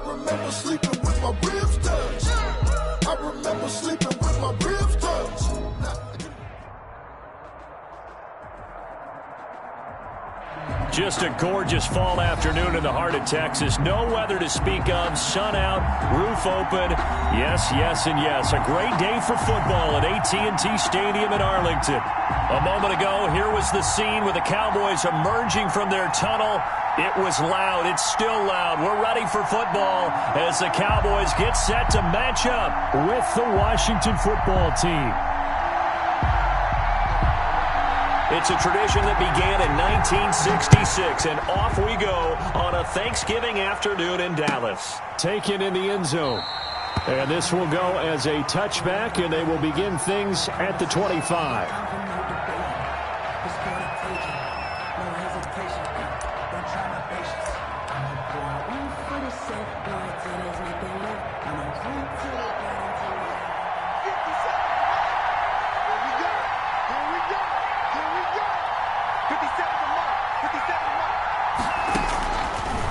remember sleeping with my ribs touched. I remember sleeping with my ribs touched. Just a gorgeous fall afternoon in the heart of Texas. No weather to speak of. Sun out, roof open. Yes, yes, and yes. A great day for football at AT&T Stadium in Arlington. A moment ago, here was the scene with the Cowboys emerging from their tunnel. It was loud. It's still loud. We're ready for football as the Cowboys get set to match up with the Washington football team. It's a tradition that began in 1966, and off we go on a Thanksgiving afternoon in Dallas. Taken in the end zone. And this will go as a touchback, and they will begin things at the 25.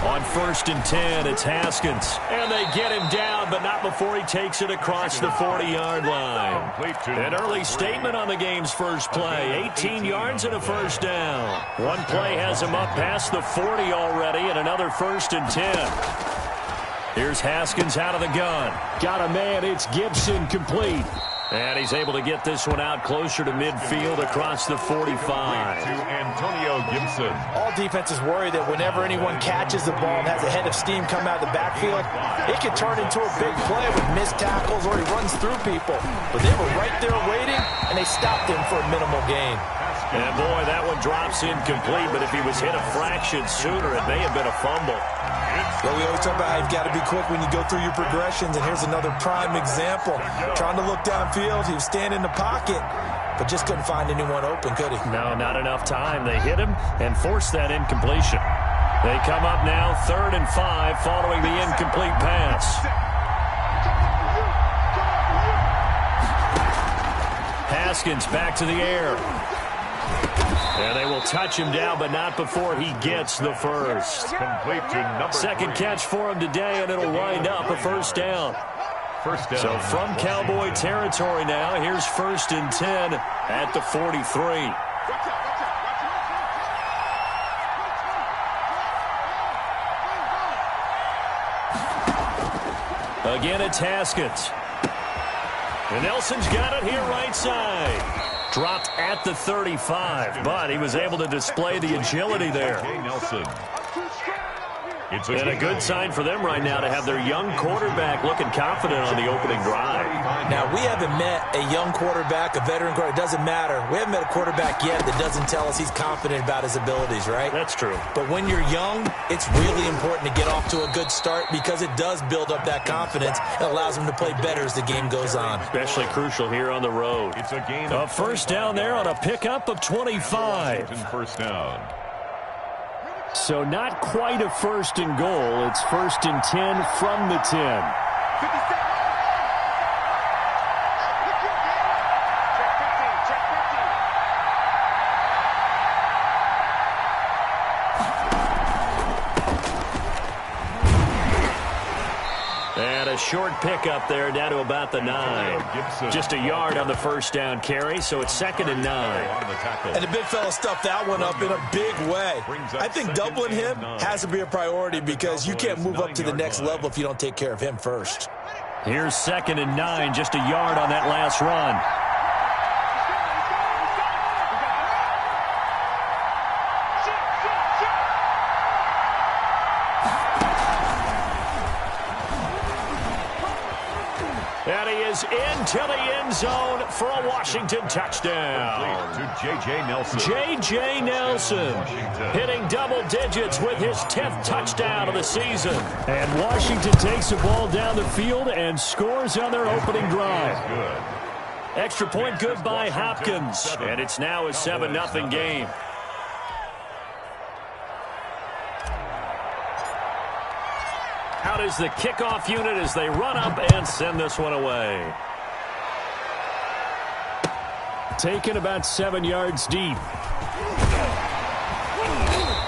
On 1st and 10, it's Haskins. And they get him down, but not before he takes it across the 40-yard line. An early statement on the game's first play. 18 yards and a first down. One play has him up past the 40 already, and another 1st and 10. Here's Haskins out of the gun. Got a man, it's Gibson, complete. And he's able to get this one out closer to midfield across the 45. To Antonio Gibson. All defenses worry that whenever anyone catches the ball and has a head of steam come out of the backfield, it can turn into a big play with missed tackles or he runs through people. But they were right there waiting, and they stopped him for a minimal gain. And boy, that one drops incomplete, but if he was hit a fraction sooner, it may have been a fumble. Well, we always talk about how you've got to be quick when you go through your progressions, and here's another prime example. Trying to look downfield, he was standing in the pocket, but just couldn't find anyone open, could he? No, not enough time. They hit him and forced that incompletion. They come up now 3rd and 5 following the incomplete pass. Haskins back to the air. And they will touch him down, but not before he gets the first. Complete to number 2nd 3. catch for him today, and it'll wind up a first down. First down. So from Cowboy territory now, here's 1st and 10 at the 43. Again, it's Haskins. And Nelson's got it here right side. Dropped at the 35, but he was able to display the agility there. Nelson. And a good sign for them right now to have their young quarterback looking confident on the opening drive. Now, we haven't met a young quarterback, a veteran quarterback. It doesn't matter. We haven't met a quarterback yet that doesn't tell us he's confident about his abilities, right? That's true. But when you're young, it's really important to get off to a good start because it does build up that confidence. It allows him to play better as the game goes on. Especially crucial here on the road. It's a gain. A first down there on a pickup of 25. First down. So not quite a 1st and goal. It's 1st and 10 from the 10. And a short pickup there down to about the 9. Just a yard on the first down carry, so it's 2nd and 9. And the big fella stuffed that one up in a big way. I think doubling him has to be a priority because you can't move up to the next level if you don't take care of him first. Here's 2nd and 9, just a yard on that last run. And he is into the end zone for a Washington touchdown. To J.J. Nelson. J.J. Nelson hitting double digits with his 10th touchdown of the season. And Washington takes the ball down the field and scores on their opening drive. Good. Extra point good by Hopkins. And it's now a 7-0 game. Out is the kickoff unit as they run up and send this one away. Taken about 7 yards deep.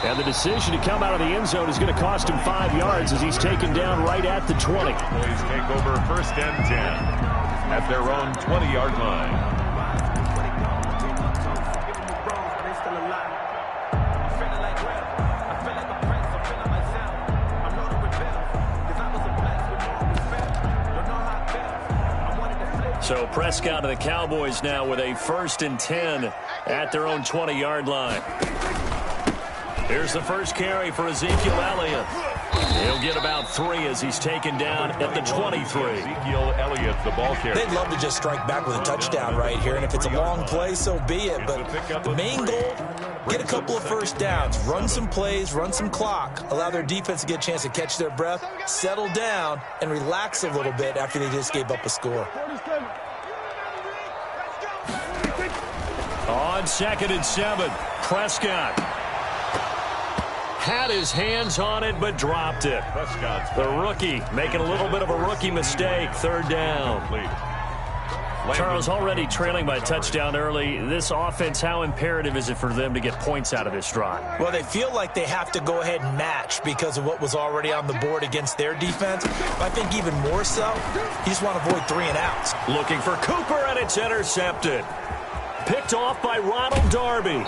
And the decision to come out of the end zone is going to cost him 5 yards as he's taken down right at the 20. Cowboys take over 1st and 10 at their own 20-yard line. So Prescott and the Cowboys now with a 1st and 10 at their own 20-yard line. Here's the first carry for Ezekiel Elliott. He'll get about 3 as he's taken down at the 23. Ezekiel Elliott, the ball carrier. They'd love to just strike back with a touchdown right here, and if it's a long play, so be it. But the main goal, get a couple of first downs, run some plays, run some clock, allow their defense to get a chance to catch their breath, settle down, and relax a little bit after they just gave up a score. On 2nd and 7, Prescott had his hands on it but dropped it. The rookie making a little bit of a rookie mistake. 3rd down. Charles, already trailing by a touchdown early. This offense, how imperative is it for them to get points out of this drive? Well, they feel like they have to go ahead and match because of what was already on the board against their defense. I think even more so, you just want to avoid 3 and outs. Looking for Cooper, and it's intercepted. Picked off by Ronald Darby.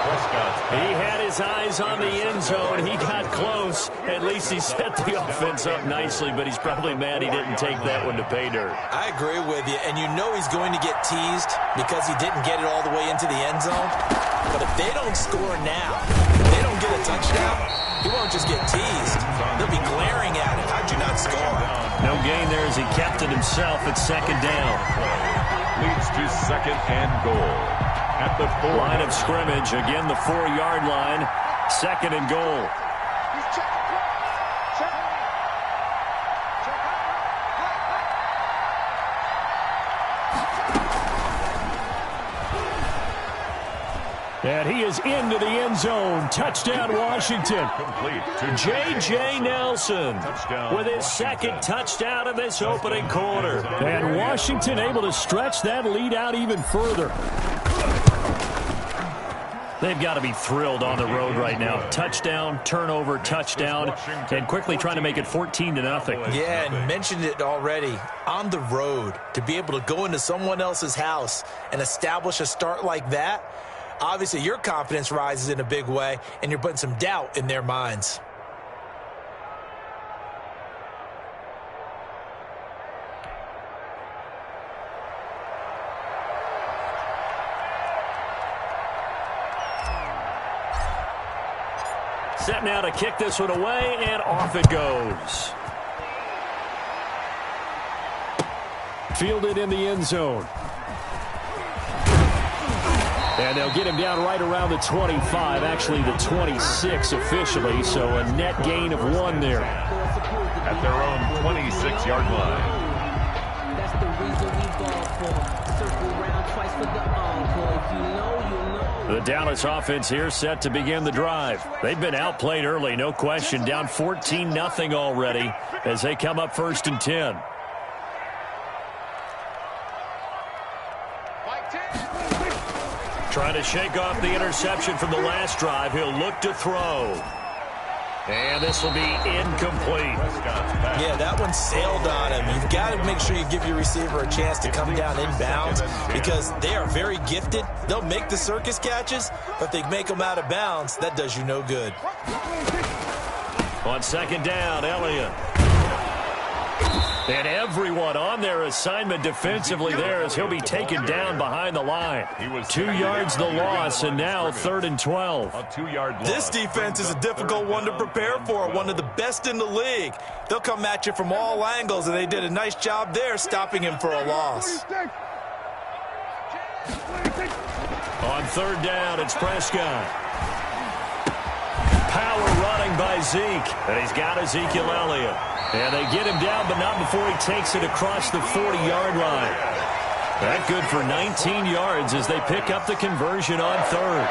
He had his eyes on the end zone. He got close. At least he set the offense up nicely, but he's probably mad he didn't take that one to pay dirt. I agree with you, and you know he's going to get teased because he didn't get it all the way into the end zone. But if they don't score now, if they don't get a touchdown, he won't just get teased. They'll be glaring at him. How'd you not score? No gain there as he kept it himself at 2nd down. Leads to 2nd and goal. At the 4 line of scrimmage, again the 4-yard line, 2nd and goal. And he is into the end zone. Touchdown, Washington. Complete to J.J. Nelson with his 2nd touchdown of this opening quarter. And Washington able to stretch that lead out even further. They've got to be thrilled on the road right now. Touchdown, turnover, touchdown, and quickly trying to make it 14-0. Yeah, and mentioned it already. On the road, to be able to go into someone else's house and establish a start like that, obviously your confidence rises in a big way, and you're putting some doubt in their minds. Set now to kick this one away, and off it goes. Fielded in the end zone. And they'll get him down right around the 25, actually the 26 officially, so a net gain of 1 there. At their own 26-yard line. That's the reason we ball for. Circle round twice for the encore. If you know, you know. The Dallas offense here set to begin the drive. They've been outplayed early, no question. Down 14-0 already as they come up 1st and 10. Trying to shake off the interception from the last drive. He'll look to throw. And this will be incomplete. Yeah, that one sailed on him. You've got to make sure you give your receiver a chance to come down inbounds because they are very gifted. They'll make the circus catches, but they make them out of bounds. That does you no good. On 2nd down, Elliott. And everyone on their assignment defensively there as he'll be taken down behind the line. 2 yards the loss, and now 3rd and 12. A 2-yard loss. This defense is a difficult one to prepare for, one of the best in the league. They'll come at you from all angles, and they did a nice job there stopping him for a loss. On 3rd down, it's Prescott. Power running by Zeke, and he's got Ezekiel Elliott. And they get him down, but not before he takes it across the 40-yard line. That good for 19 yards as they pick up the conversion on 3rd.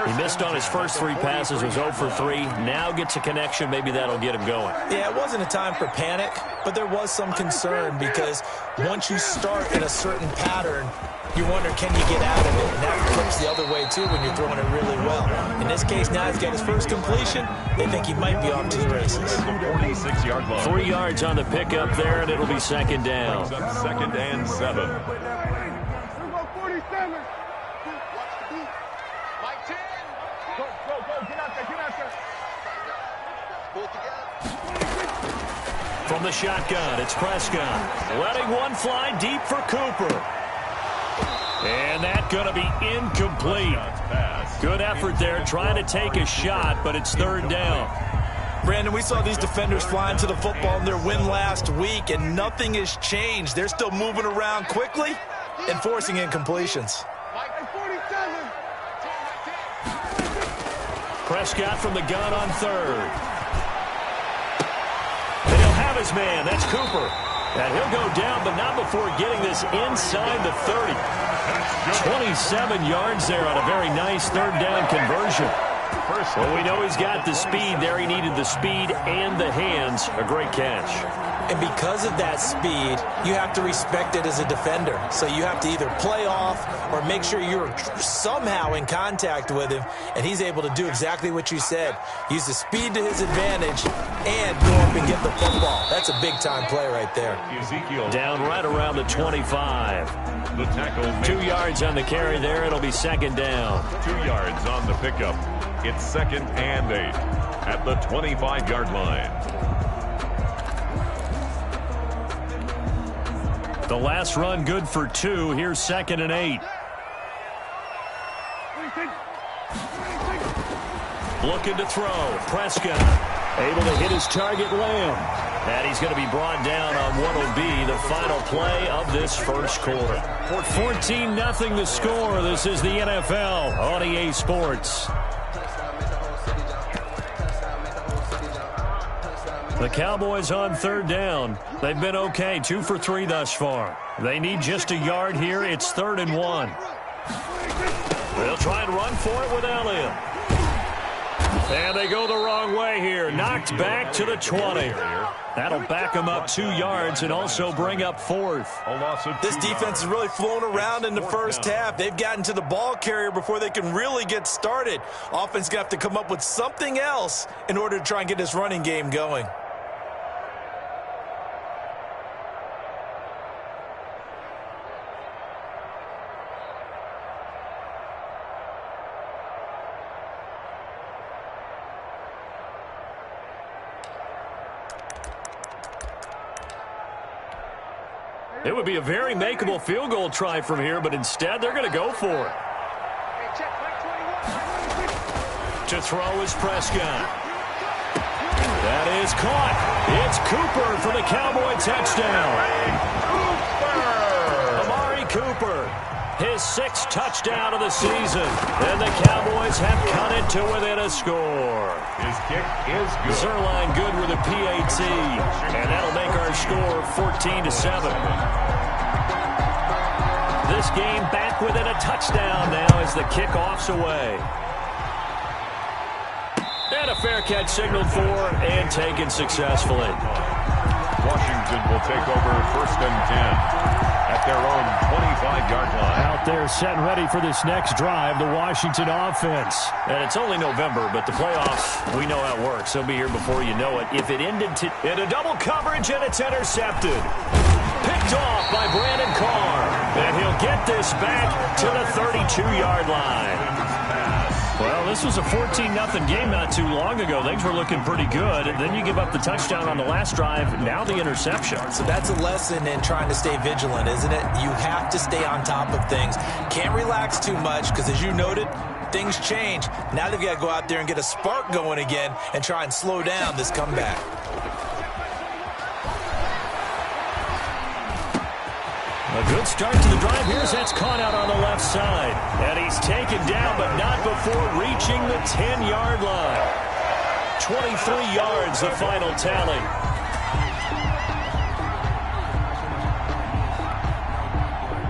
He missed on his first 3 passes, was 0 for 3. Now gets a connection. Maybe that'll get him going. Yeah, it wasn't a time for panic, but there was some concern because once you start in a certain pattern, you wonder, can you get out of it? And that flips the other way, too, when you're throwing it really well. In this case, now he's got his first completion. They think he might be off to the races. 46-yard line. 3 yards on the pickup there, and it'll be second down. Second and 7. From the shotgun, it's Prescott. Letting one fly deep for Cooper. And that's going to be incomplete. Good effort there, trying to take a shot, but it's third down. Brandon, we saw these defenders flying to the football in their win last week, and nothing has changed. They're still moving around quickly and forcing incompletions. Prescott from the gun on third. And he'll have his man. That's Cooper. And he'll go down, but not before getting this inside the 30. 27 yards there on a very nice third down conversion. Well, we know he's got the speed there. He needed the speed and the hands. A great catch. And because of that speed, you have to respect it as a defender. So you have to either play off or make sure you're somehow in contact with him, and he's able to do exactly what you said. Use the speed to his advantage and go up and get the football. That's a big-time play right there. Down right around the 25. The tackle. 2 yards on the carry there. It'll be second down. 2 yards on the pickup. It's second and 8 at the 25-yard line. The last run good for 2. Here's second and 8. Looking to throw. Prescott able to hit his target, Lamb. And he's going to be brought down on what will be the final play of this first quarter. 14-0 the score. This is the NFL on EA Sports. The Cowboys on third down. They've been okay, 2 for 3 thus far. They need just a yard here. It's 3rd and 1. They'll try and run for it with Elliott. And they go the wrong way here. Knocked back to the 20. That'll back them up 2 yards and also bring up 4th. This defense has really flown around in the first half. They've gotten to the ball carrier before they can really get started. Offense going to have to come up with something else in order to try and get this running game going. It would be a very makeable field goal try from here, but instead they're going to go for it. To throw is Prescott. That is caught. It's Cooper for the Cowboy touchdown. Amari Cooper, his 6th touchdown of the season. And the Cowboys have cut it to within a score. His kick is good. Zerline good with a PAT. And that'll make our score 14-7. This game back within a touchdown now as the kickoff's away. And a fair catch signaled for and taken successfully. Washington will take over 1st and 10 at their own 25-yard line. Out there set and ready for this next drive, the Washington offense. And it's only November, but the playoffs, we know how it works. They'll be here before you know it. If it ended in a double coverage and it's intercepted. Picked off by Brandon Carr. And he'll get this back to the 32-yard line. Well, this was a 14-0 game not too long ago. Things were looking pretty good. And then you give up the touchdown on the last drive. Now the interception. So that's a lesson in trying to stay vigilant, isn't it? You have to stay on top of things. Can't relax too much because, as you noted, things change. Now they've got to go out there and get a spark going again and try and slow down this comeback. A good start to the drive. Here's that's caught out on the left side. And he's taken down, but not before reaching the 10-yard line. 23 yards, the final tally.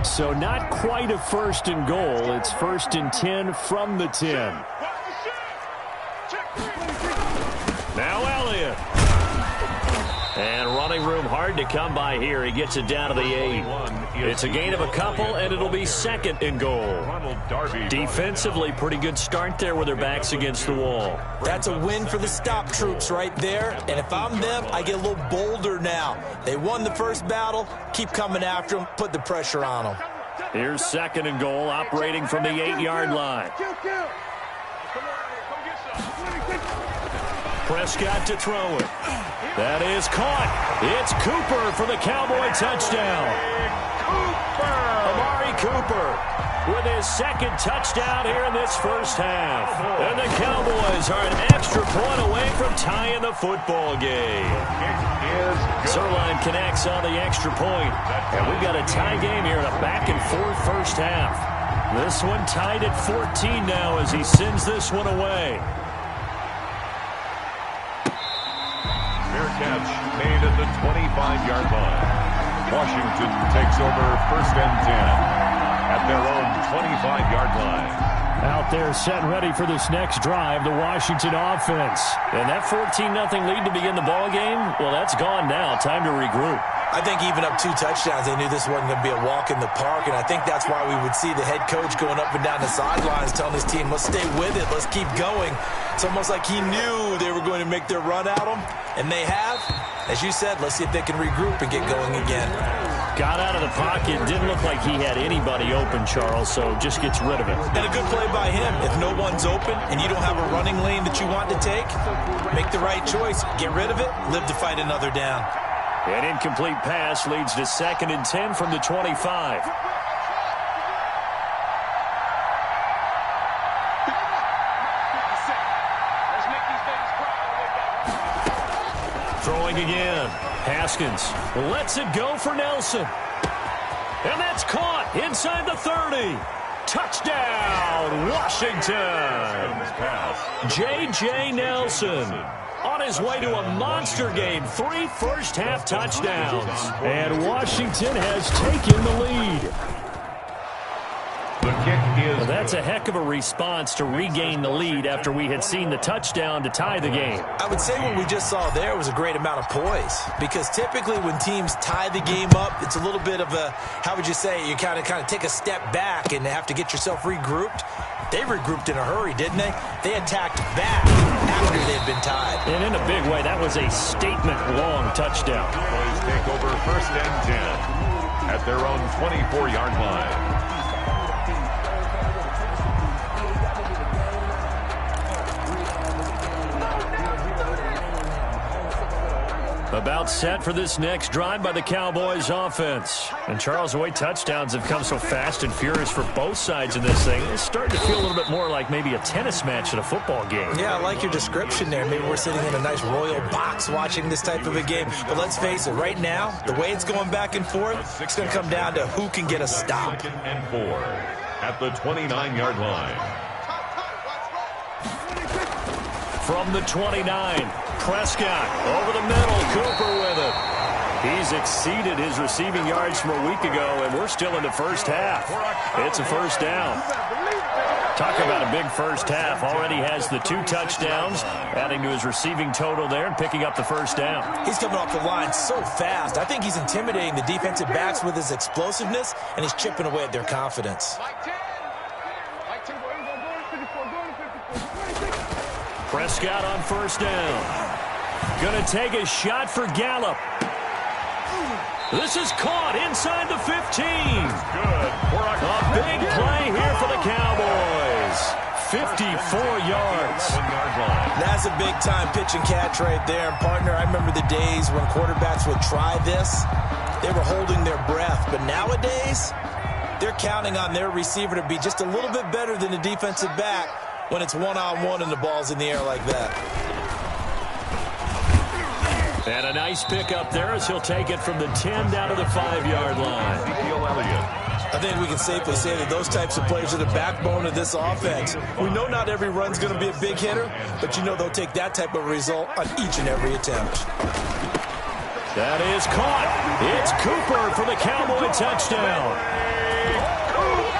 So not quite a 1st and goal. It's 1st and 10 from the 10. Now Elliott. And running room hard to come by here. He gets it down to the 8. It's a gain of a couple, and it'll be 2nd and goal. Defensively, pretty good start there with their backs against the wall. That's a win for the stop troops right there. And if I'm them, I get a little bolder now. They won the first battle. Keep coming after them. Put the pressure on them. Here's 2nd and goal, operating from the 8-yard line. Prescott to throw it. That is caught. It's Cooper for the Cowboy touchdown. Amari Cooper with his 2nd touchdown here in this first half. And the Cowboys are an extra point away from tying the football game. Zerline connects on the extra point. And we've got a tie game here in a back-and-forth first half. This one tied at 14 now as he sends this one away. Catch made at the 25-yard line. Washington takes over 1st and 10 at their own 25-yard line. Out there set ready for this next drive, the Washington offense. And that 14-0 lead to begin the ball game, well, that's gone now. Time to regroup. I think even up 2 touchdowns, they knew this wasn't going to be a walk in the park, and I think that's why we would see the head coach going up and down the sidelines telling his team, let's stay with it, let's keep going. It's almost like he knew they were going to make their run at him, and they have. As you said, let's see if they can regroup and get going again. Got out of the pocket. Didn't look like he had anybody open, Charles, so just gets rid of it. And a good play by him. If no one's open and you don't have a running lane that you want to take, make the right choice. Get rid of it, live to fight another down. An incomplete pass leads to 2nd and 10 from the 25. Throwing again. Haskins lets it go for Nelson. And that's caught inside the 30. Touchdown, Washington. J.J. Nelson on his way to a monster game. 3 first-half touchdowns. And Washington has taken the lead. The kick is well, that's a heck of a response to regain the lead after we had seen the touchdown to tie the game. I would say what we just saw there was a great amount of poise, because typically when teams tie the game up, it's a little bit of a, how would you say, you kind of take a step back and have to get yourself regrouped. They regrouped in a hurry, didn't they? They attacked back after they'd been tied. And in a big way, that was a statement-long touchdown. Boys take over 1st and 10 at their own 24-yard line. About set for this next drive by the Cowboys offense. And Charles, the way touchdowns have come so fast and furious for both sides in this thing, it's starting to feel a little bit more like maybe a tennis match at a football game. Yeah, I like your description there. Maybe we're sitting in a nice royal box watching this type of a game. But let's face it, right now, the way it's going back and forth, it's going to come down to who can get a stop. 2nd and 4 at the 29-yard line. From the 29, Prescott over the middle, Cooper with it. He's exceeded his receiving yards from a week ago, and we're still in the first half. It's a first down. Talk about a big first half. Already has the 2 touchdowns, adding to his receiving total there and picking up the first down. He's coming off the line so fast. I think he's intimidating the defensive backs with his explosiveness, and he's chipping away at their confidence. Prescott on first down. Gonna take a shot for Gallup. This is caught inside the 15. Good. A big play here for the Cowboys. 54 yards. That's a big-time pitch and catch right there. And, partner, I remember the days when quarterbacks would try this. They were holding their breath. But nowadays, they're counting on their receiver to be just a little bit better than the defensive back when it's one-on-one and the ball's in the air like that. And a nice pick up there as he'll take it from the 10 down to the 5-yard line. I think we can safely say that those types of players are the backbone of this offense. We know not every run's going to be a big hitter, but you know they'll take that type of result on each and every attempt. That is caught. It's Cooper for the Cowboy touchdown.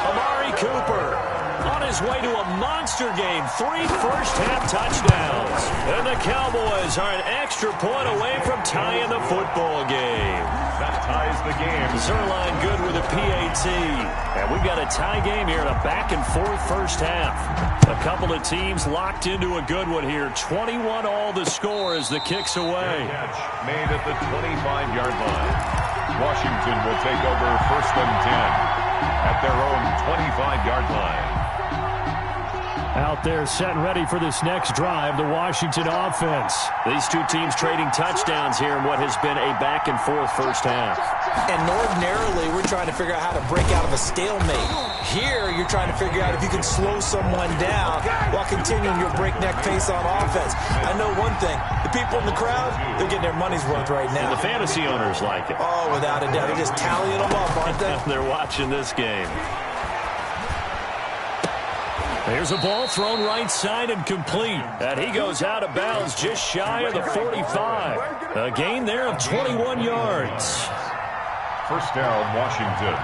Amari Cooper on his way to a monster game. 3 first-half touchdowns. And the Cowboys are an extra point away from tying the football game. That ties the game. Zerline good with a PAT. And we've got a tie game here in a back-and-forth first half. A couple of teams locked into a good one here. 21-all the score as the kick's away. Catch made at the 25-yard line. Washington will take over 1st and 10 at their own 25-yard line. Out there set and ready for this next drive, the Washington offense. These two teams trading touchdowns here in what has been a back-and-forth first half. And ordinarily, we're trying to figure out how to break out of a stalemate. Here, you're trying to figure out if you can slow someone down while continuing your breakneck pace on offense. I know one thing. The people in the crowd, they're getting their money's worth right now. And the fantasy owners like it. Oh, without a doubt. They're just tallying them up, aren't they? They're watching this game. There's a ball thrown right side and complete. And he goes out of bounds just shy of the 45. A gain there of 21 yards. First down, Washington.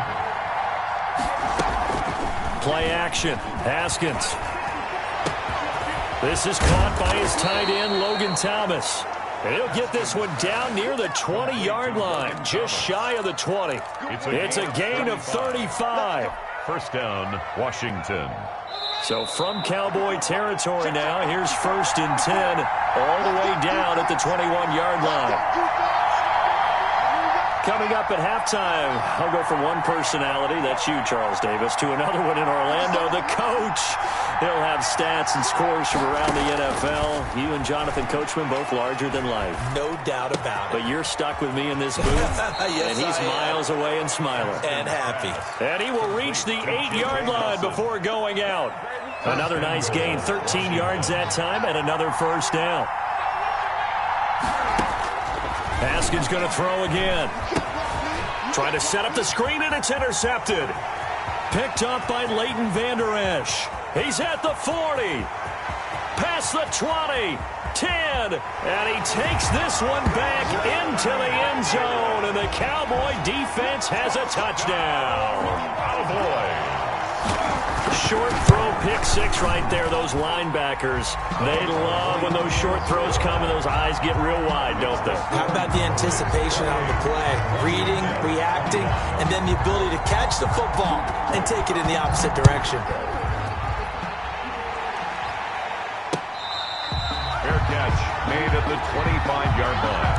Play action. Haskins. This is caught by his tight end, Logan Thomas. And he'll get this one down near the 20-yard line, just shy of the 20. It's a gain of 35. First down, Washington. So from Cowboy territory now, here's 1st and 10, all the way down at the 21-yard line. Coming up at halftime, I'll go from one personality, that's you, Charles Davis, to another one in Orlando, the coach. He'll have stats and scores from around the NFL. You and Jonathan Coachman, both larger than life. No doubt about it. But you're stuck with me in this booth, yes, and he's miles away and smiling. And happy. And he will reach the 8-yard line before going out. Another nice gain, 13 yards that time, and another first down. Haskins going to throw again. Trying to set up the screen, and it's intercepted. Picked up by Leighton Vander Esch. He's at the 40. Past the 20. 10. And he takes this one back into the end zone. And the Cowboy defense has a touchdown. Oh, boy. Short throw, pick six right there. Those linebackers, they love when those short throws come and those eyes get real wide, don't they? How about the anticipation on the play? Reading, reacting, and then the ability to catch the football and take it in the opposite direction. Fair catch made at the 25-yard line.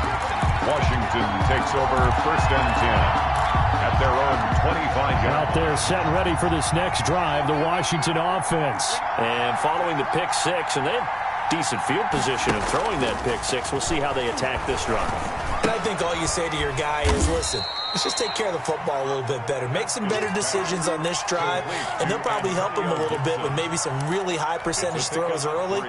Washington takes over 1st and 10. At their own 25-yard. Out there set and ready for this next drive, the Washington offense. And following the pick six, and they have decent field position of throwing that pick six. We'll see how they attack this drive. And I think all you say to your guy is, listen, let's just take care of the football a little bit better. Make some better decisions on this drive, and they'll probably help him a little bit with maybe some really high percentage throws early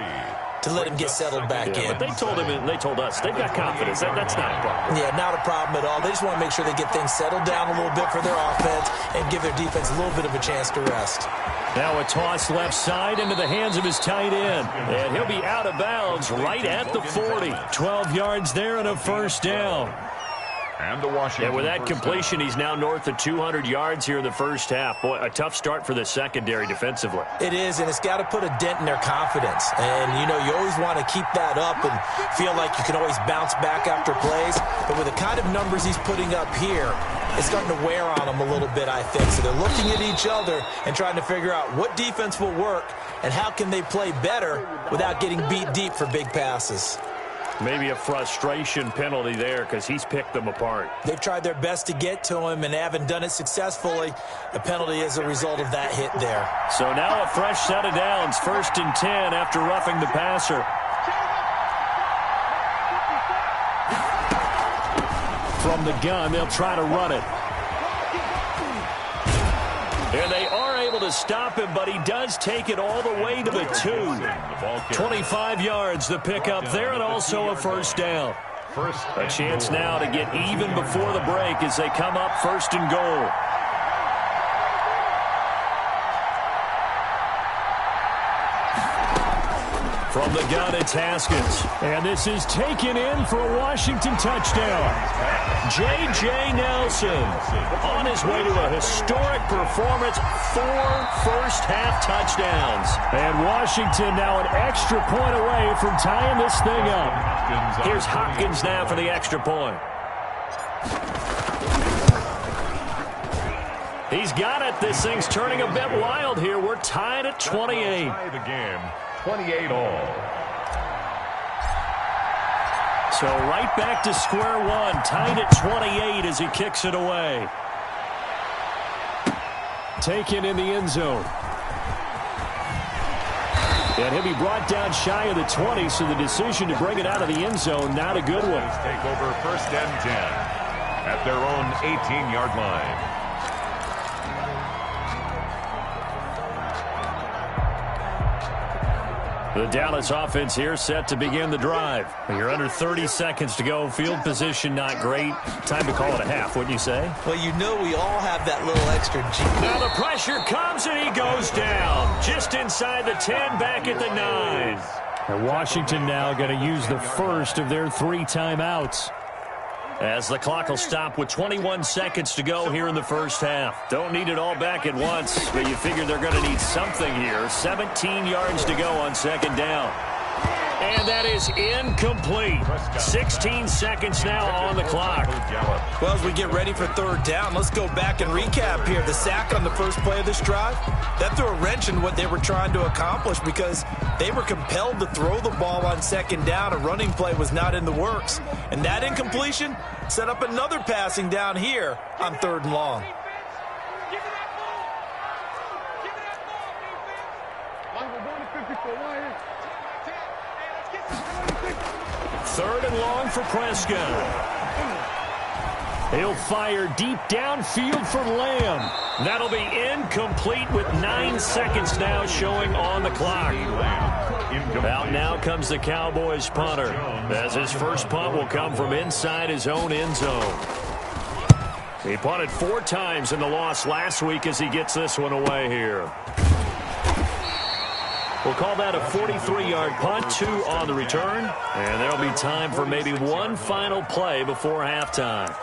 to let him get settled back in. But they told him and they told us they've got confidence. That's not a problem. Yeah, not a problem at all. They just want to make sure they get things settled down a little bit for their offense and give their defense a little bit of a chance to rest. Now a toss left side into the hands of his tight end. And he'll be out of bounds right at the 40. 12 yards there and a first down. And the Washington. And with that completion, he's now north of 200 yards here in the first half. Boy, a tough start for the secondary defensively. It is, and it's got to put a dent in their confidence. And, you know, you always want to keep that up and feel like you can always bounce back after plays. But with the kind of numbers he's putting up here, it's starting to wear on them a little bit, I think. So they're looking at each other and trying to figure out what defense will work and how can they play better without getting beat deep for big passes. Maybe a frustration penalty there because he's picked them apart. They've tried their best to get to him and haven't done it successfully. A penalty is a result of that hit there. So now a fresh set of downs. 1st and 10 after roughing the passer. From the gun, they'll try to run it. And they are able to stop him, but he does take it all the way to the 2. 25 yards, the pickup there, and also a first down. A chance now to get even before the break as they come up 1st and goal. From the gun, it's Haskins. And this is taken in for a Washington touchdown. J.J. Nelson on his way to a historic performance, 4 first-half touchdowns. And Washington now an extra point away from tying this thing up. Here's Hopkins now for the extra point. He's got it. This thing's turning a bit wild here. We're tied at 28. Tie the game, 28 all. So right back to square one, tied at 28 as he kicks it away. Taken in the end zone. And he'll be brought down shy of the 20, so the decision to bring it out of the end zone, not a good one. Take over first and 10 at their own 18-yard line. The Dallas offense here set to begin the drive. You're under 30 seconds to go. Field position not great. Time to call it a half, wouldn't you say? Well, you know we all have that little extra G. Now the pressure comes and he goes down. Just inside the 10, back at the 9. And Washington now going to use the first of their 3 timeouts. As the clock will stop with 21 seconds to go here in the first half. Don't need it all back at once, but you figure they're going to need something here. 17 yards to go on second down. And that is incomplete. 16 seconds now on the clock. Well, as we get ready for third down, let's go back and recap here. The sack on the first play of this drive, that threw a wrench in what they were trying to accomplish because they were compelled to throw the ball on second down. A running play was not in the works. And that incompletion set up another passing down here on third and long. Third and long for Prescott. He'll fire deep downfield for Lamb. That'll be incomplete with 9 seconds now showing on the clock. Out now comes the Cowboys punter, as his first punt will come from inside his own end zone. He punted 4 times in the loss last week as he gets this one away here. We'll call that a 43-yard punt, 2 on the return. And there'll be time for maybe one final play before halftime.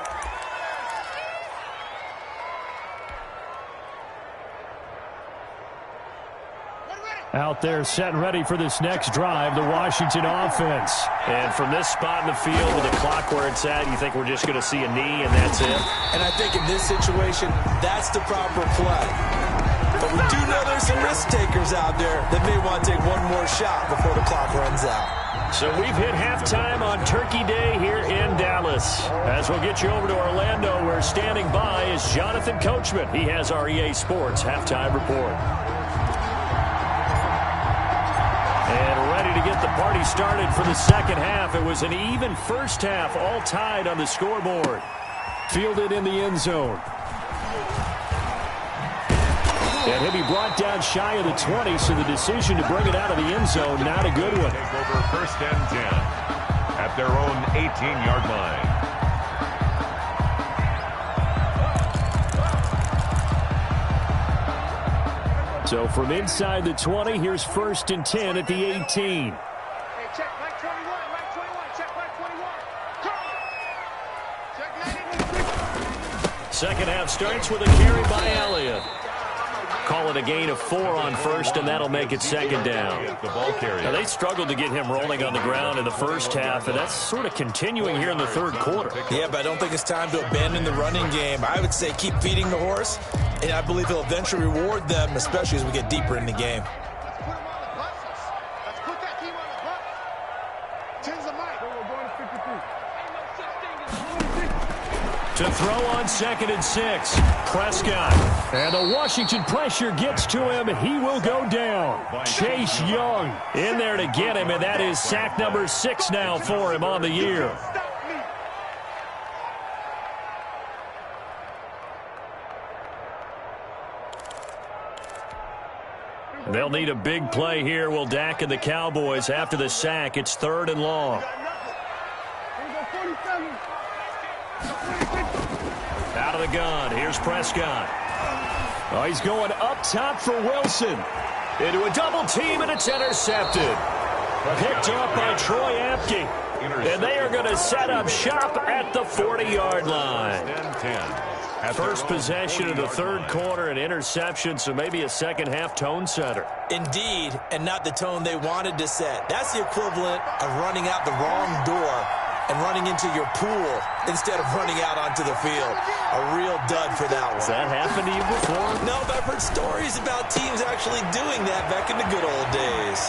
Out there set and ready for this next drive, the Washington offense. And from this spot in the field with the clock where it's at, you think we're just going to see a knee and that's it? And I think in this situation, that's the proper play. But we do know there's some risk takers out there that may want to take one more shot before the clock runs out. So we've hit halftime on Turkey Day here in Dallas. As we'll get you over to Orlando, where standing by is Jonathan Coachman. He has our EA Sports halftime report. And ready to get the party started for the second half. It was an even first half, all tied on the scoreboard. Fielded in the end zone. And he'll be brought down shy of the 20, so the decision to bring it out of the end zone, not a good one. Take over first and 10 at their own 18-yard line. So from inside the 20, here's first and 10 at the 18. Hey, check Mike 21, Mike 21, check Mike 21. Check 90. Second half starts with a carry by Elliott. Call it a gain of 4 on first, and that'll make it second down. The ball carrier. Now, they struggled to get him rolling on the ground in the first half, and that's sort of continuing here in the third quarter. Yeah, but I don't think it's time to abandon the running game. I would say keep feeding the horse, and I believe he'll eventually reward them, especially as we get deeper in the game. Let's put that team on the bus. Tens of Mike. We're going to 53. To throw on second and 6, Prescott. And the Washington pressure gets to him. He will go down. Chase Young in there to get him, and that is sack number 6 now for him on the year. They'll need a big play here. Will Dak and the Cowboys after the sack. It's third and long. Out of the gun. Here's Prescott. Oh, he's going up top for Wilson. Into a double team, and it's intercepted. Picked up by Troy Apke. And they are going to set up shop at the 40-yard line. First possession of the third quarter, an interception, so maybe a second-half tone setter. Indeed, and not the tone they wanted to set. That's the equivalent of running out the wrong door and running into your pool instead of running out onto the field. A real dud for that one. Has that happened to you before? No, but I've heard stories about teams actually doing that back in the good old days.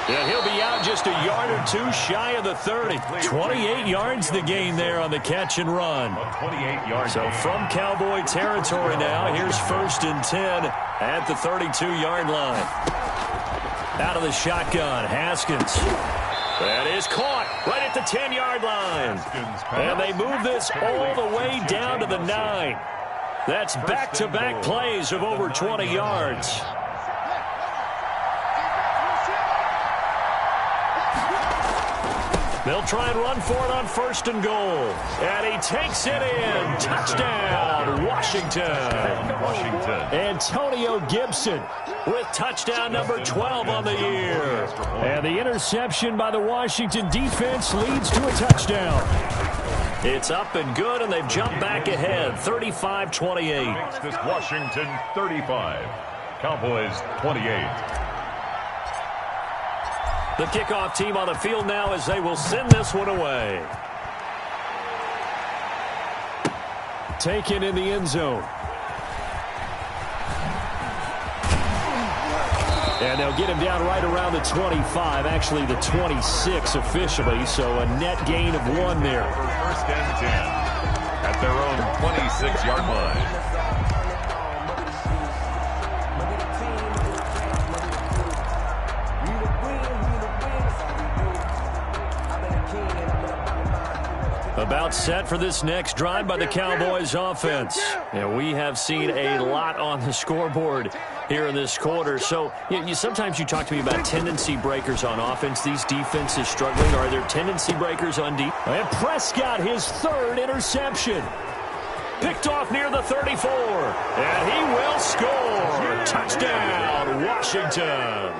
Yeah, he'll be out just a yard or two shy of the 30. 28 yards the gain there on the catch and run. 28 yards. So from Cowboy territory now, here's 1st and 10 at the 32-yard line. Out of the shotgun, Haskins. That is caught right at the 10-yard line. And they move this all the way down to the 9. That's back-to-back plays of over 20 yards. They'll try and run for it on 1st and goal. And he takes it in. Touchdown, Washington. Antonio Gibson with touchdown number 12 on the year. And the interception by the Washington defense leads to a touchdown. It's up and good, and they've jumped back ahead, 35-28. This Washington 35, Cowboys 28. The kickoff team on the field now as they will send this one away. Taken in the end zone. And they'll get him down right around the 25, actually the 26 officially, so a net gain of 1 there. 1st and 10 at their own 26-yard line. About set for this next drive by the Cowboys offense. And we have seen a lot on the scoreboard here in this quarter. So sometimes you talk to me about tendency breakers on offense. These defenses struggling. Are there tendency breakers on defense? And Prescott, his 3rd interception. Picked off near the 34. And he will score. Touchdown, Washington.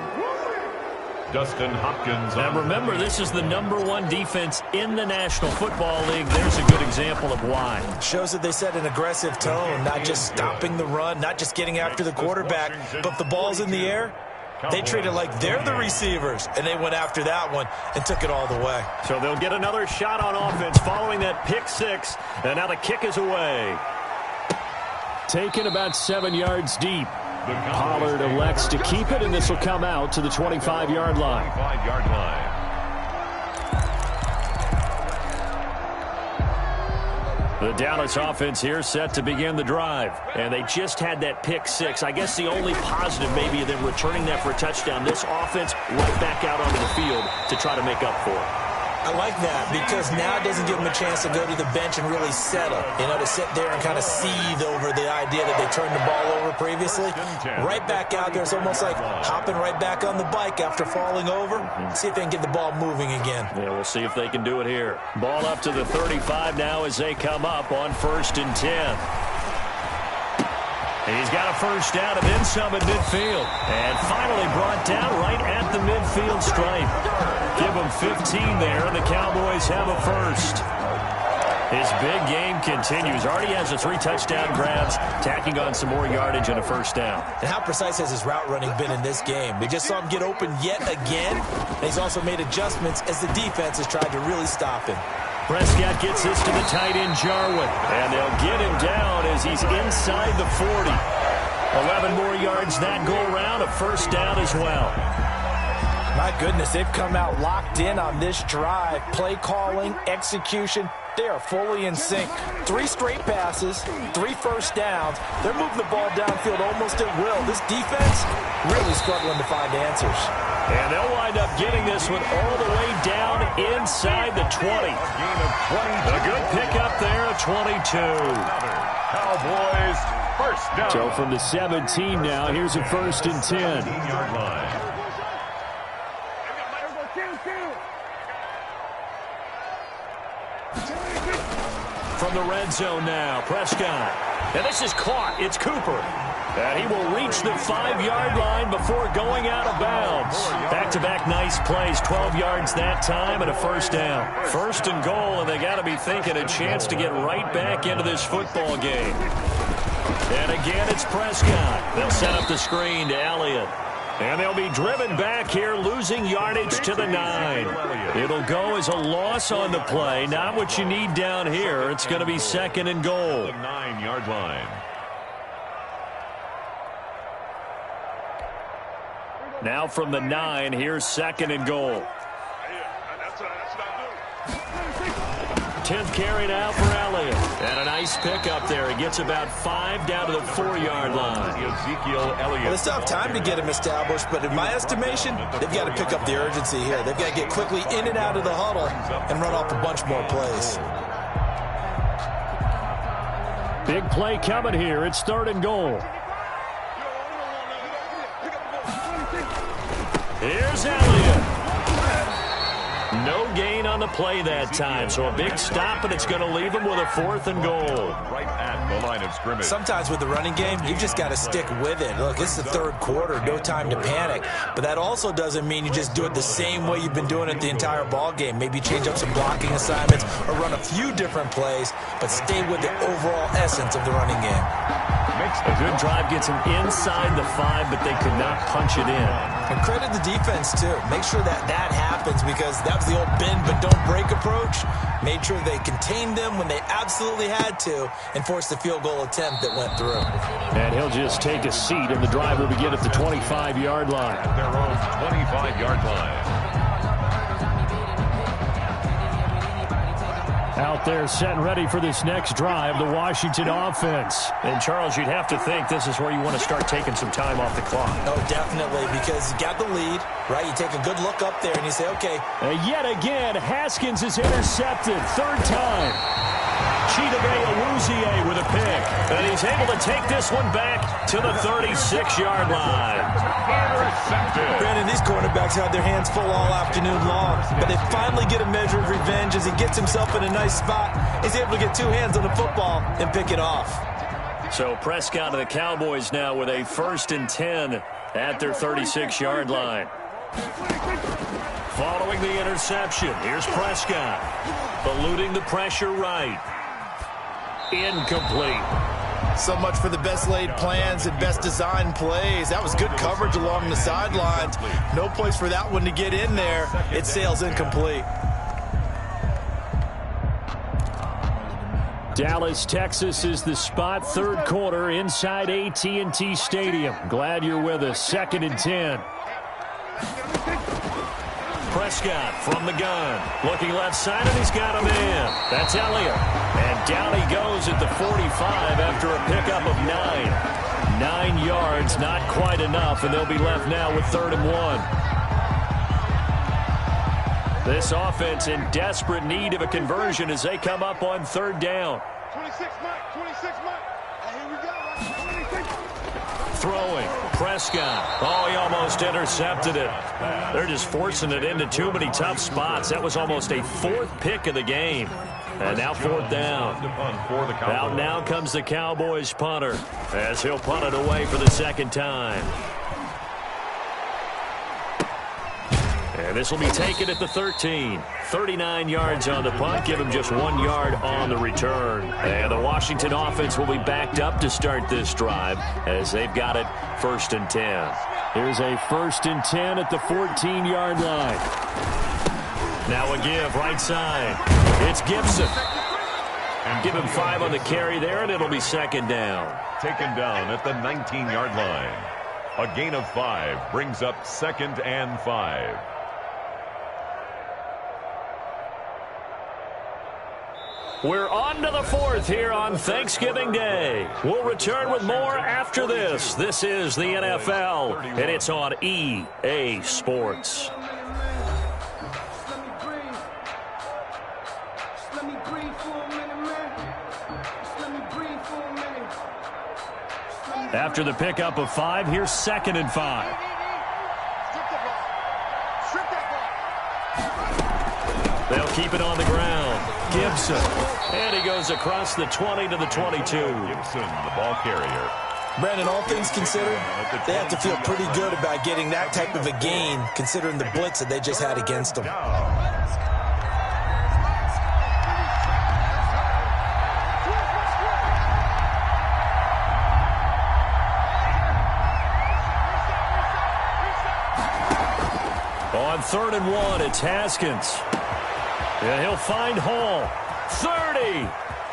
Dustin Hopkins. Now remember, this is the #1 defense in the National Football League. There's a good example of why. Shows that they set an aggressive tone, not just stopping the run, not just getting after the quarterback, but if the ball's in the air, they treat it like they're the receivers, and they went after that one and took it all the way. So they'll get another shot on offense following that pick 6, and now the kick is away. Taken about 7 yards deep. Pollard elects to keep it, and this will come out to the 25-yard line. 25-yard line. The Dallas offense here set to begin the drive. And they just had that pick 6. I guess the only positive maybe of them returning that for a touchdown. This offense right back out onto the field to try to make up for it. I like that because now it doesn't give them a chance to go to the bench and really settle. To sit there and kind of seethe over the idea that they turned the ball over previously. Right back out there. It's almost like hopping right back on the bike after falling over. See if they can get the ball moving again. Yeah, we'll see if they can do it here. Ball up to the 35 now as they come up on 1st and 10. He's got a first down and then some at midfield. And finally brought down right at the midfield stripe. Give him 15 there, and the Cowboys have a first. His big game continues. Already has the 3 touchdown grabs, tacking on some more yardage and a first down. And how precise has his route running been in this game? We just saw him get open yet again. And he's also made adjustments as the defense has tried to really stop him. Prescott gets this to the tight end, Jarwin. And they'll get him down as he's inside the 40. 11 more yards that go around, a first down as well. My goodness, they've come out locked in on this drive. Play calling, execution, they are fully in sync. 3 straight passes, 3 first downs. They're moving the ball downfield almost at will. This defense really struggling to find answers. And they'll wind up getting this one all the way down inside the 20. Gain of 22. A good pickup there of 22. Cowboys first down. So from the 17 now, here's a 1st and 10. 15-yard line. From the red zone now, Prescott. And this is caught. It's Cooper. And he will reach the 5-yard line before going out of bounds. Back-to-back nice plays, 12 yards that time and a first down. First and goal, and they got to be thinking a chance to get right back into this football game. And again, it's Prescott. They'll set up the screen to Elliott. And they'll be driven back here, losing yardage to the 9. It'll go as a loss on the play. Not what you need down here. It's going to be second and goal. The 9-yard line. Now from the 9, here's second and goal. 10th carry now for Elliott. And a nice pick up there. He gets about 5 down to the 4-yard line. Ezekiel Elliott. Well, they still have time to get him established, but in my estimation, they've got to pick up the urgency here. They've got to get quickly in and out of the huddle and run off a bunch more plays. Big play coming here. It's third and goal. Here's Elliott. No gain on the play that time, so a big stop, and it's going to leave him with a 4th and goal. Right at the line of scrimmage. Sometimes with the running game, you've just got to stick with it. Look, it's the third quarter, no time to panic. But that also doesn't mean you just do it the same way you've been doing it the entire ball game. Maybe change up some blocking assignments or run a few different plays, but stay with the overall essence of the running game. A good drive gets him inside the 5, but they could not punch it in. And credit the defense, too. Make sure that happens, because that was the old bend but don't break approach. Made sure they contained them when they absolutely had to and forced the field goal attempt that went through. And he'll just take a seat, and the drive will begin at the 25-yard line. At their own 25-yard line. Out there set and ready for this next drive, the Washington offense. And, Charles, you'd have to think this is where you want to start taking some time off the clock. Oh, definitely, because you got the lead, right? You take a good look up there and you say, okay. Yet again, Haskins is intercepted. Third time. Chidobe Awuzie with a pick. And he's able to take this one back to the 36-yard line. Brandon, these quarterbacks had their hands full all afternoon long, but they finally get a measure of revenge as he gets himself in a nice spot. He's able to get 2 hands on the football and pick it off. So Prescott of the Cowboys now with a 1st and 10 at their 36-yard line. Following the interception, here's Prescott. Eluding the pressure right. Incomplete. So much for the best laid plans and best designed plays. That was good coverage along the sidelines. No place for that one to get in there. It sails incomplete. Dallas, Texas is the spot. Third quarter inside AT&T Stadium. Glad you're with us. 2nd and 10. Prescott from the gun. Looking left side, and he's got a man. That's Elliott. And down he goes at the 45 after a pickup of 9. 9 yards, not quite enough, and they'll be left now with 3rd and 1. This offense in desperate need of a conversion as they come up on 3rd down. 26 Mike, 26 Mike. Here we go. 26. Throwing. Prescott. Oh, he almost intercepted it. They're just forcing it into too many tough spots. That was almost a 4th pick of the game. And now 4th down. Out now comes the Cowboys punter as he'll punt it away for the 2nd time. And this will be taken at the 13. 39 yards on the punt. Give him just 1 yard on the return. And the Washington offense will be backed up to start this drive as they've got it 1st and 10. Here's a 1st and 10 at the 14-yard line. Now a give right side. It's Gibson. And give him 5 on the carry there, and it'll be 2nd down. Taken down at the 19-yard line. A gain of 5 brings up 2nd and 5. We're on to the 4th here on Thanksgiving Day. We'll return with more after this. This is the NFL, and it's on EA Sports. After the pickup of 5, here's 2nd and 5. They'll keep it on the ground. Gibson. And he goes across the 20 to the 22. Gibson, the ball carrier. Brandon, all things considered, they have to feel pretty good about getting that type of a gain, considering the blitz that they just had against them. On 3rd and 1, it's Haskins. And he'll find Hall. 30,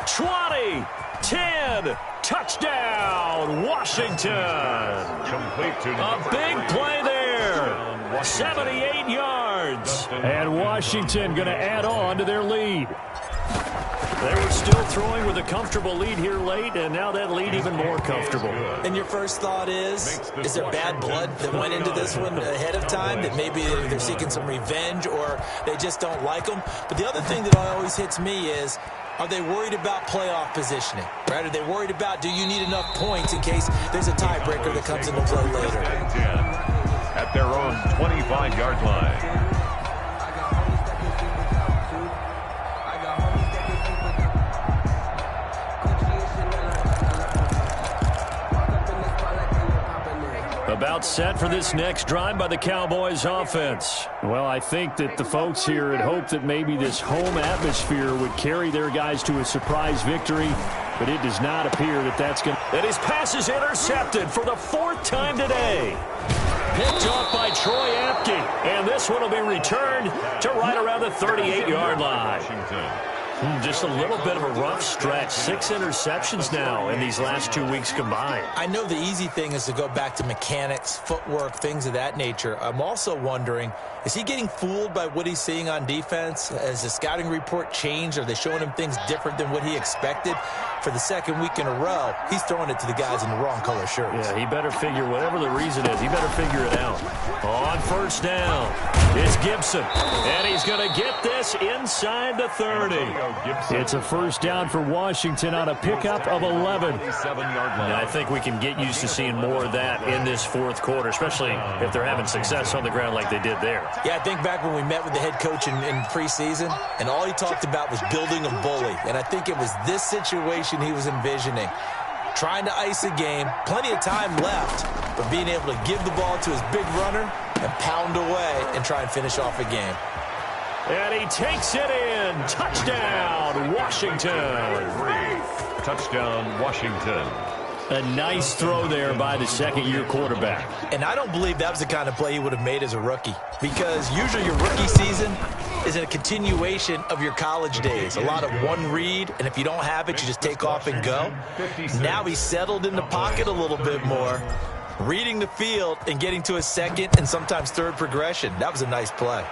20, 10. Touchdown, Washington. A big play there. 78 yards. And Washington going to add on to their lead. They were still throwing with a comfortable lead here late, and now that lead even more comfortable. And your first thought is there bad blood that went into this one ahead of time, that maybe they're seeking some revenge or they just don't like them? But the other thing that always hits me is, are they worried about playoff positioning? Right? Are they worried about, do you need enough points in case there's a tiebreaker that comes into play later? At their own 25-yard line. About set for this next drive by the Cowboys offense. Well, I think that the folks here had hoped that maybe this home atmosphere would carry their guys to a surprise victory, but it does not appear that that's going to... And his pass is intercepted for the 4th time today. Picked off by Troy Apke, and this one will be returned to right around the 38-yard line. Just a little bit of a rough stretch. 6 interceptions now in these last 2 weeks combined. I know the easy thing is to go back to mechanics, footwork, things of that nature. I'm also wondering, is he getting fooled by what he's seeing on defense? Has the scouting report changed? Are they showing him things different than what he expected? For the 2nd week in a row, he's throwing it to the guys in the wrong color shirts. Yeah, he better figure, whatever the reason is, he better figure it out. On 1st down, it's Gibson. And he's going to get this inside the 30. It's a 1st down for Washington on a pickup of 11. And I think we can get used to seeing more of that in this 4th quarter, especially if they're having success on the ground like they did there. Yeah, I think back when we met with the head coach in preseason, and all he talked about was building a bully. And I think it was this situation he was envisioning. Trying to ice a game, plenty of time left, but being able to give the ball to his big runner and pound away and try and finish off a game. And he takes it in. Touchdown, Washington. Touchdown, Washington. A nice throw there by the 2nd-year quarterback. And I don't believe that was the kind of play he would have made as a rookie, because usually your rookie season is a continuation of your college days. A lot of one read, and if you don't have it, you just take off and go. Now he's settled in the pocket a little bit more, reading the field and getting to a 2nd and sometimes 3rd progression. That was a nice play.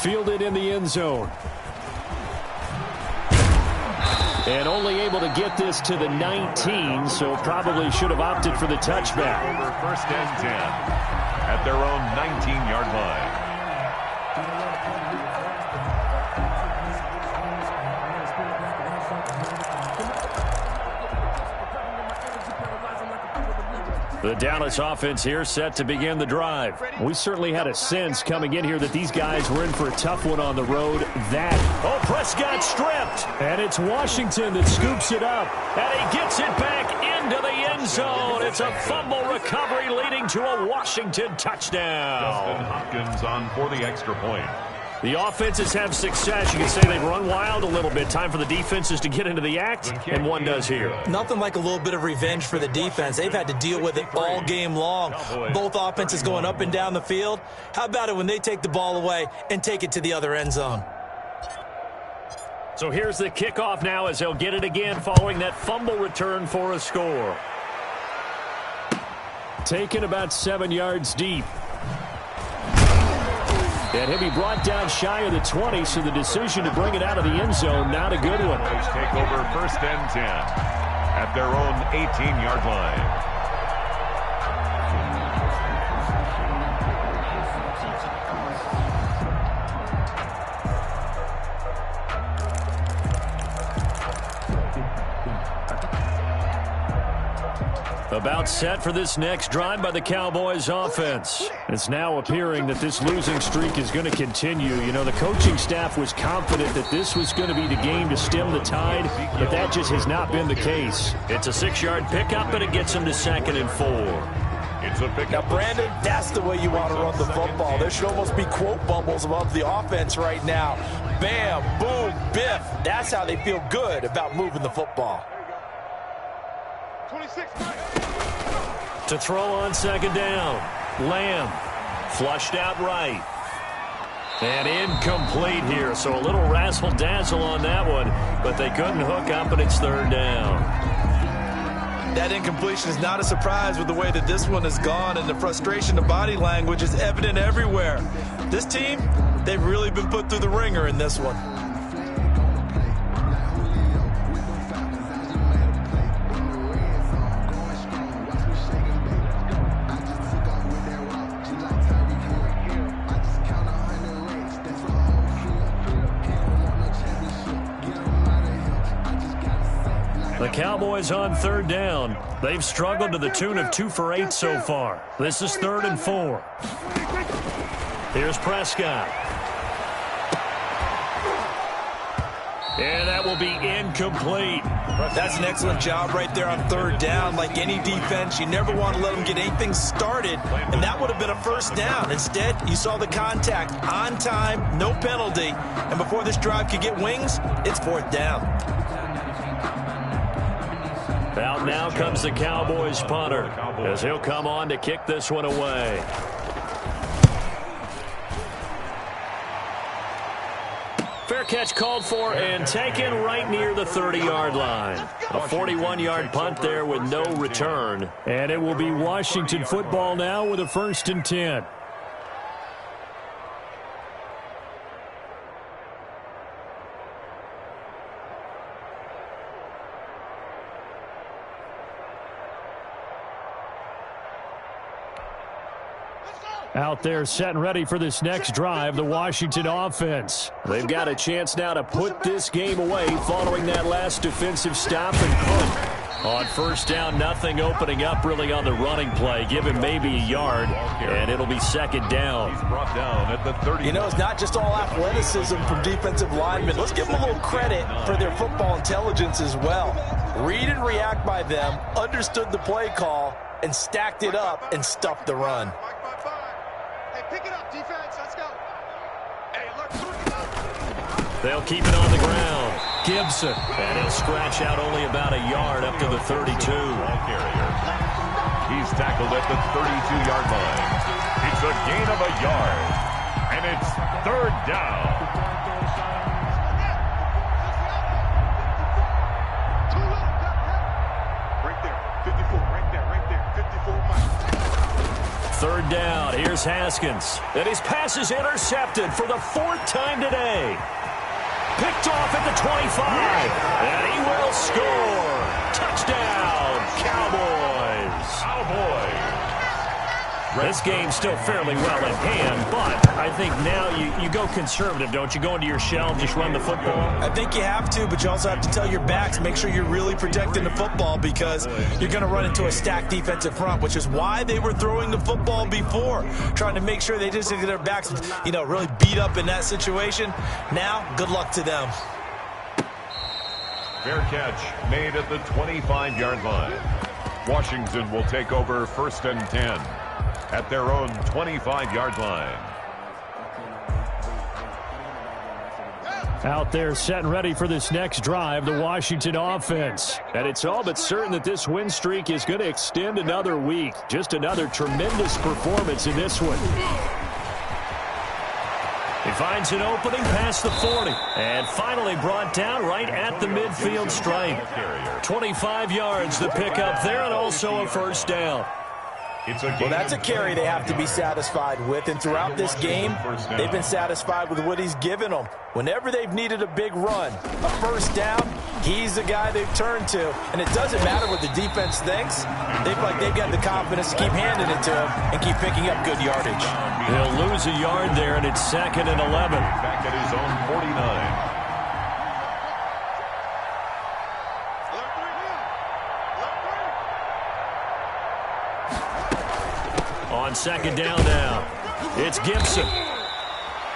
Fielded in the end zone. And only able to get this to the 19, so probably should have opted for the touchback. Over 1st and 10 at their own 19-yard line. The Dallas offense here set to begin the drive. We certainly had a sense coming in here that these guys were in for a tough one on the road. Prescott stripped. And it's Washington that scoops it up. And he gets it back into the end zone. It's a fumble recovery leading to a Washington touchdown. Dustin Hopkins on for the extra point. The offenses have success. You can say they've run wild a little bit. Time for the defenses to get into the act, and one does here. Nothing like a little bit of revenge for the defense. They've had to deal with it all game long. Both offenses going up and down the field. How about it when they take the ball away and take it to the other end zone? So here's the kickoff now as they'll get it again following that fumble return for a score. Taken about 7 yards deep. And he'll be brought down shy of the 20, so the decision to bring it out of the end zone, not a good one. They take over 1st and 10 at their own 18-yard line. About set for this next drive by the Cowboys offense. It's now appearing that this losing streak is going to continue. You know, the coaching staff was confident that this was going to be the game to stem the tide, but that just has not been the case. It's a 6-yard pickup, and it gets them to 2nd and 4. It's a pickup. Now, Brandon, that's the way you want to run the football. There should almost be quote bubbles above the offense right now. Bam, boom, biff. That's how they feel good about moving the football. 26. To throw on 2nd down. Lamb flushed out right. And incomplete here, so a little razzle-dazzle on that one, but they couldn't hook up, and it's 3rd down. That incompletion is not a surprise with the way that this one has gone, and the frustration of body language is evident everywhere. This team, they've really been put through the ringer in this one. The Cowboys on 3rd down. They've struggled to the tune of 2 for 8 so far. This is 3rd and 4. Here's Prescott. And that will be incomplete. That's an excellent job right there on 3rd down. Like any defense, you never want to let them get anything started, and that would have been a 1st down. Instead, you saw the contact on time, no penalty, and before this drive could get wings, it's 4th down. Out now comes the Cowboys punter as he'll come on to kick this one away. Fair catch called for and taken right near the 30-yard line. A 41-yard punt there with no return. And it will be Washington football now with a 1st and 10. Out there set and ready for this next drive, the Washington offense. They've got a chance now to put this game away following that last defensive stop and punt. On 1st down, nothing opening up really on the running play. Give him maybe a yard, and it'll be 2nd down. He's brought down at the 30. You know, it's not just all athleticism from defensive linemen. Let's give them a little credit for their football intelligence as well. Read and react by them, understood the play call, and stacked it up and stuffed the run. Pick it up, defense. Let's go. Hey, look. They'll keep it on the ground. Gibson. And he'll scratch out only about a yard up to the 32. He's tackled at the 32-yard line. It's a gain of a yard. And it's 3rd down. Right there. 54. Right there. 54 miles. 3rd down. Here's Haskins. And his pass is intercepted for the 4th time today. Picked off at the 25. And he will score. Touchdown, Cowboys. This game's still fairly well in hand, but I think now you go conservative, don't you? Go into your shell, just run the football. I think you have to, but you also have to tell your backs, make sure you're really protecting the football because you're going to run into a stacked defensive front, which is why they were throwing the football before, trying to make sure they just get their backs, really beat up in that situation. Now, good luck to them. Fair catch made at the 25-yard line. Washington will take over 1st and 10 at their own 25-yard line. Out there set and ready for this next drive, the Washington offense. And it's all but certain that this win streak is going to extend another week. Just another tremendous performance in this one. He finds an opening past the 40. And finally brought down right at the midfield stripe. 25 yards the pickup there, and also a 1st down. Well, that's a carry they have to be satisfied with, and throughout this game, they've been satisfied with what he's given them. Whenever they've needed a big run, a 1st down, he's the guy they've turned to. And it doesn't matter what the defense thinks. They've got the confidence to keep handing it to him and keep picking up good yardage. He'll lose a yard there, and it's 2nd and 11. Back at his own 49. On second down now, it's Gibson.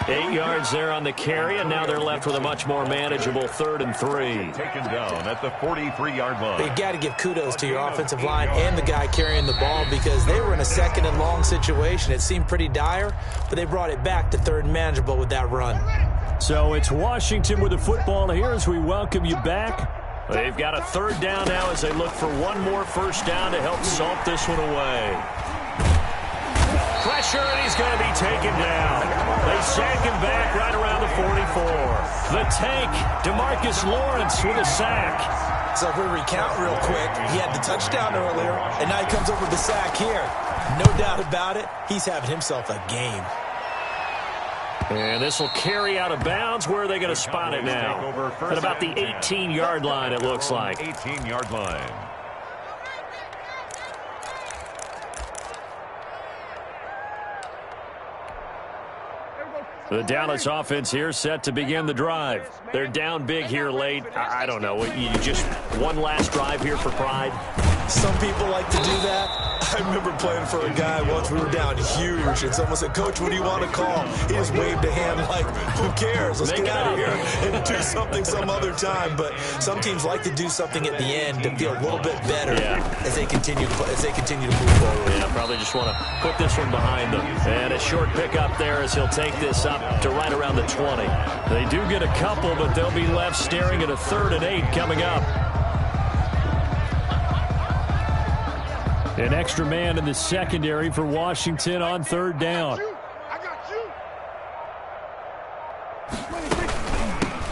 8 yards there on the carry, and now they're left with a much more manageable 3rd and 3. Taken down at the 43-yard line. You got to give kudos to your offensive line and the guy carrying the ball because they were in a second and long situation. It seemed pretty dire, but they brought it back to 3rd and manageable with that run. So it's Washington with the football here as we welcome you back. They've got a 3rd down now as they look for one more 1st down to help salt this one away. Pressure, and he's going to be taken down. They sack him back right around the 44. The tank, DeMarcus Lawrence with a sack. So if we recount real quick, he had the touchdown earlier, and now he comes over with the sack here. No doubt about it, he's having himself a game. And this will carry out of bounds. Where are they going to spot it now? At about the 18-yard line, it looks like. 18-yard line. The Dallas offense here set to begin the drive. They're down big here late. I don't know. You just one last drive here for pride? Some people like to do that. I remember playing for a guy once. We were down huge, and someone said, "Coach, what do you want to call?" He just waved a hand like, "Who cares? Let's get out of here and do something some other time." But some teams like to do something at the end to feel a little bit better as they continue to move forward. Yeah, probably just want to put this one behind them. And a short pickup there as he'll take this up to right around the 20. They do get a couple, but they'll be left staring at a 3rd and 8 coming up. An extra man in the secondary for Washington on 3rd down. I got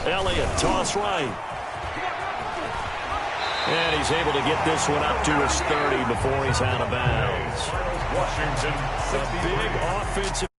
you. Elliott, toss right. And he's able to get this one up to his 30 before he's out of bounds. Washington, A big offensive